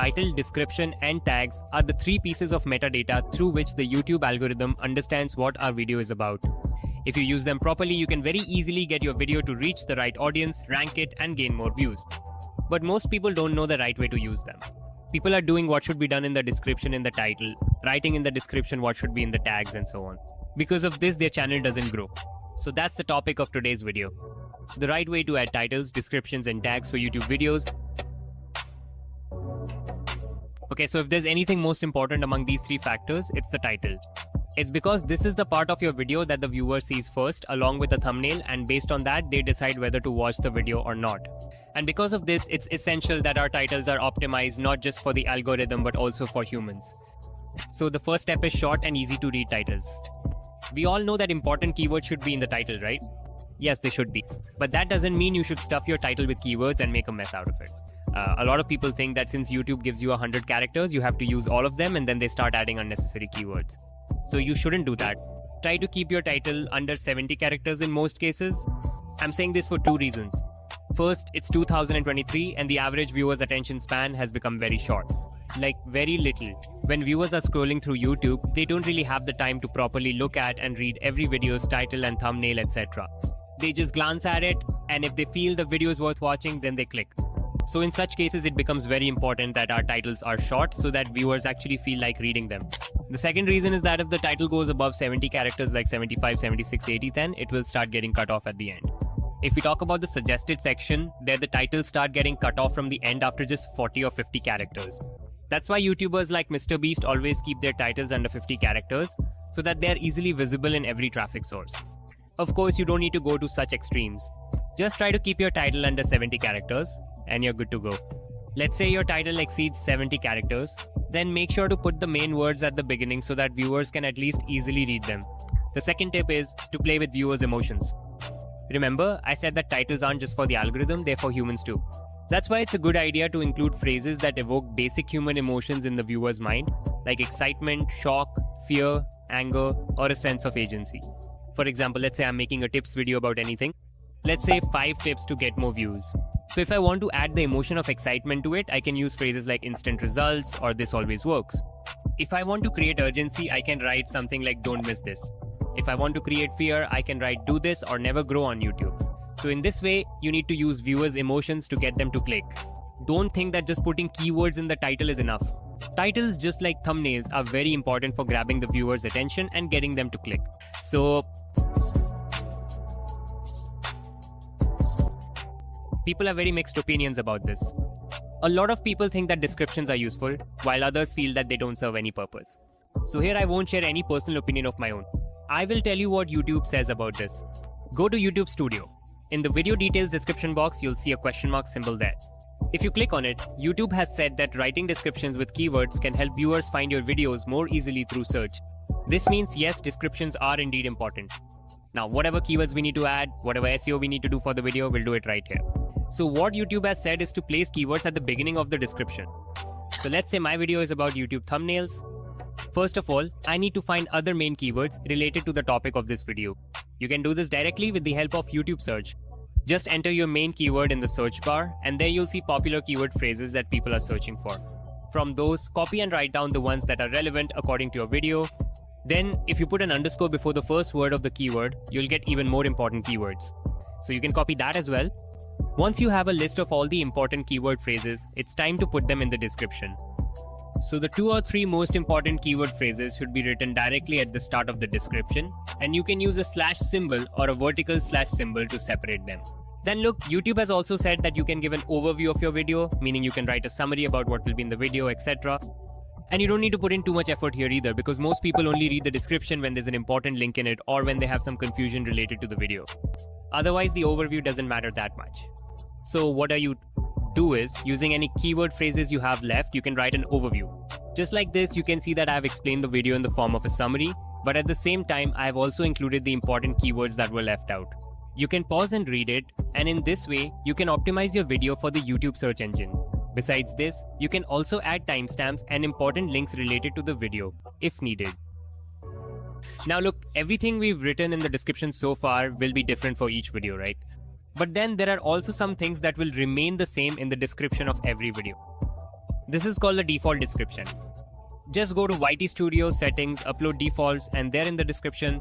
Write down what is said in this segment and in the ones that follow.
title, description, and tags are the three pieces of metadata through which the YouTube algorithm understands what our video is about. If you use them properly, you can very easily get your video to reach the right audience, rank it, and gain more views. But most people don't know the right way to use them. People are doing what should be done in the description in the title, writing in the description what should be in the tags, and so on. Because of this, their channel doesn't grow. So that's the topic of today's video. The right way to add titles, descriptions, and tags for YouTube videos. Okay, so if there's anything most important among these three factors, it's the title. It's because this is the part of your video that the viewer sees first, along with a thumbnail, and based on that, they decide whether to watch the video or not. And because of this, it's essential that our titles are optimized not just for the algorithm, but also for humans. So the first step is short and easy to read titles. We all know that important keywords should be in the title, right? Yes, they should be. But that doesn't mean you should stuff your title with keywords and make a mess out of it. A lot of people think that since YouTube gives you 100 characters, you have to use all of them, and then they start adding unnecessary keywords. So you shouldn't do that. Try to keep your title under 70 characters in most cases. I'm saying this for two reasons. First, it's 2023 and the average viewer's attention span has become very short. Like very little. When viewers are scrolling through YouTube, they don't really have the time to properly look at and read every video's title and thumbnail, etc. They just glance at it, and if they feel the video is worth watching, then they click. So in such cases, it becomes very important that our titles are short so that viewers actually feel like reading them. The second reason is that if the title goes above 70 characters like 75, 76, 80, then it will start getting cut off at the end. If we talk about the suggested section, there the titles start getting cut off from the end after just 40 or 50 characters. That's why YouTubers like MrBeast always keep their titles under 50 characters so that they are easily visible in every traffic source. Of course, you don't need to go to such extremes. Just try to keep your title under 70 characters and you're good to go. Let's say your title exceeds 70 characters, then make sure to put the main words at the beginning so that viewers can at least easily read them. The second tip is to play with viewers' emotions. Remember, I said that titles aren't just for the algorithm, they're for humans too. That's why it's a good idea to include phrases that evoke basic human emotions in the viewer's mind, like excitement, shock, fear, anger, or a sense of agency. For example, let's say I'm making a tips video about anything. Let's say 5 tips to get more views. So if I want to add the emotion of excitement to it, I can use phrases like instant results or this always works. If I want to create urgency, I can write something like don't miss this. If I want to create fear, I can write do this or never grow on YouTube. So in this way, you need to use viewers' emotions to get them to click. Don't think that just putting keywords in the title is enough. Titles, just like thumbnails, are very important for grabbing the viewer's attention and getting them to click. So people have very mixed opinions about this. A lot of people think that descriptions are useful, while others feel that they don't serve any purpose. So here I won't share any personal opinion of my own. I will tell you what YouTube says about this. Go to YouTube Studio. In the video details description box, you'll see a question mark symbol there. If you click on it, YouTube has said that writing descriptions with keywords can help viewers find your videos more easily through search. This means yes, descriptions are indeed important. Now, whatever keywords we need to add, whatever SEO we need to do for the video, we'll do it right here. So what YouTube has said is to place keywords at the beginning of the description. So let's say my video is about YouTube thumbnails. First of all, I need to find other main keywords related to the topic of this video. You can do this directly with the help of YouTube search. Just enter your main keyword in the search bar, and there you'll see popular keyword phrases that people are searching for. From those, copy and write down the ones that are relevant according to your video. Then, if you put an underscore before the first word of the keyword, you'll get even more important keywords. So you can copy that as well. Once you have a list of all the important keyword phrases, it's time to put them in the description. So the 2 or 3 most important keyword phrases should be written directly at the start of the description, and you can use a slash symbol or a vertical slash symbol to separate them. Then look, YouTube has also said that you can give an overview of your video, meaning you can write a summary about what will be in the video, etc. And you don't need to put in too much effort here either, because most people only read the description when there's an important link in it or when they have some confusion related to the video. Otherwise, the overview doesn't matter that much. So what you do is, using any keyword phrases you have left, you can write an overview. Just like this, you can see that I have explained the video in the form of a summary, but at the same time, I have also included the important keywords that were left out. You can pause and read it, and in this way, you can optimize your video for the YouTube search engine. Besides this, you can also add timestamps and important links related to the video, if needed. Now look, everything we've written in the description so far will be different for each video, right? But then there are also some things that will remain the same in the description of every video. This is called the default description. Just go to YT Studio settings, upload defaults, and there in the description,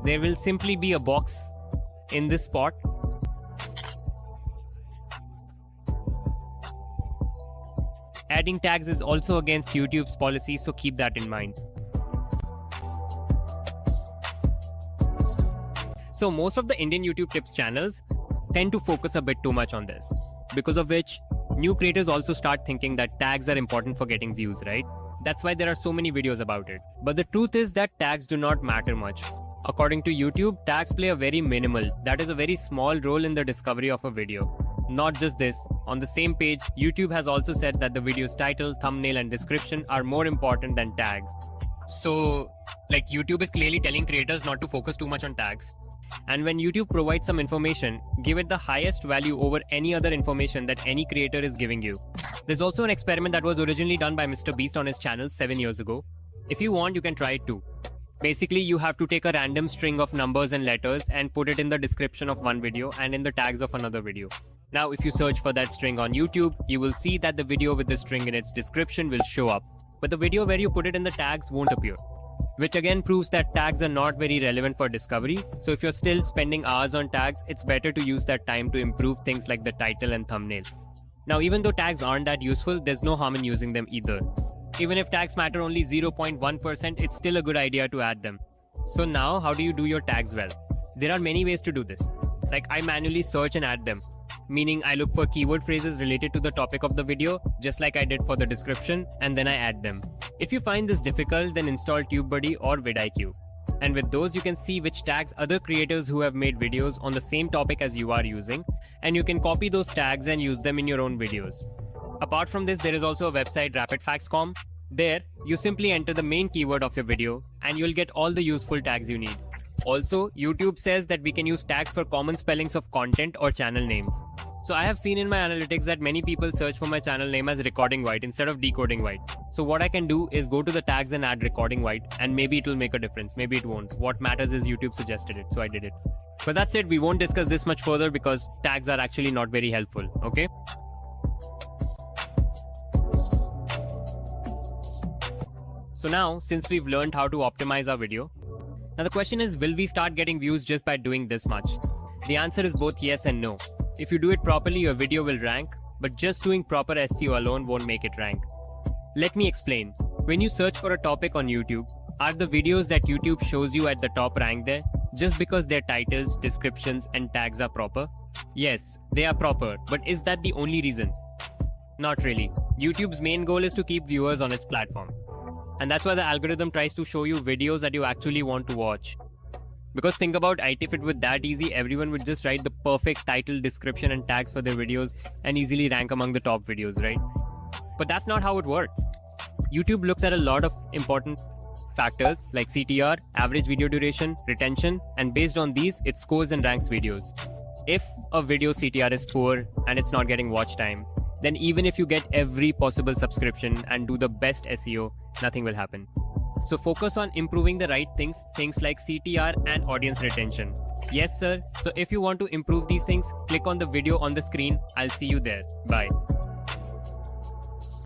there will simply be a box in this spot. Adding tags is also against YouTube's policy, so keep that in mind. So most of the Indian YouTube tips channels tend to focus a bit too much on this, because of which new creators also start thinking that tags are important for getting views, right? That's why there are so many videos about it. But the truth is that tags do not matter much. According to YouTube, tags play a very minimal, that is a very small role in the discovery of a video. Not just this, on the same page, YouTube has also said that the video's title, thumbnail and description are more important than tags. So, YouTube is clearly telling creators not to focus too much on tags. And when YouTube provides some information, give it the highest value over any other information that any creator is giving you. There's also an experiment that was originally done by Mr. Beast on his channel 7 years ago. If you want, you can try it too. Basically, you have to take a random string of numbers and letters and put it in the description of one video and in the tags of another video. Now, if you search for that string on YouTube, you will see that the video with the string in its description will show up. But the video where you put it in the tags won't appear. Which again proves that tags are not very relevant for discovery. So if you're still spending hours on tags, it's better to use that time to improve things like the title and thumbnail. Now, even though tags aren't that useful, there's no harm in using them either. Even if tags matter only 0.1%, it's still a good idea to add them. So now, how do you do your tags well? There are many ways to do this. I manually search and add them. Meaning I look for keyword phrases related to the topic of the video, just like I did for the description, and then I add them. If you find this difficult, then install TubeBuddy or vidIQ. And with those, you can see which tags other creators who have made videos on the same topic as you are using, and you can copy those tags and use them in your own videos. Apart from this, there is also a website, rapidfacts.com. There, you simply enter the main keyword of your video, and you'll get all the useful tags you need. Also, YouTube says that we can use tags for common spellings of content or channel names. So I have seen in my analytics that many people search for my channel name as Recording White instead of Decoding White. So what I can do is go to the tags and add Recording White, and maybe it will make a difference, maybe it won't. What matters is YouTube suggested it, so I did it. But that's it, we won't discuss this much further because tags are actually not very helpful, okay? So now, since we've learned how to optimize our video, now the question is, will we start getting views just by doing this much? The answer is both yes and no. If you do it properly, your video will rank, but just doing proper SEO alone won't make it rank. Let me explain. When you search for a topic on YouTube, are the videos that YouTube shows you at the top ranked there just because their titles, descriptions, and tags are proper? Yes, they are proper, but is that the only reason? Not really. YouTube's main goal is to keep viewers on its platform. And that's why the algorithm tries to show you videos that you actually want to watch. Because think about it, if it were that easy, everyone would just write the perfect title, description, and tags for their videos and easily rank among the top videos, right? But that's not how it works. YouTube looks at a lot of important factors like CTR, average video duration, retention, and based on these, it scores and ranks videos. If a video CTR is poor and it's not getting watch time, then even if you get every possible subscription and do the best SEO, nothing will happen. So focus on improving the right things like CTR and audience retention. Yes, sir. So if you want to improve these things, click on the video on the screen. I'll see you there. Bye.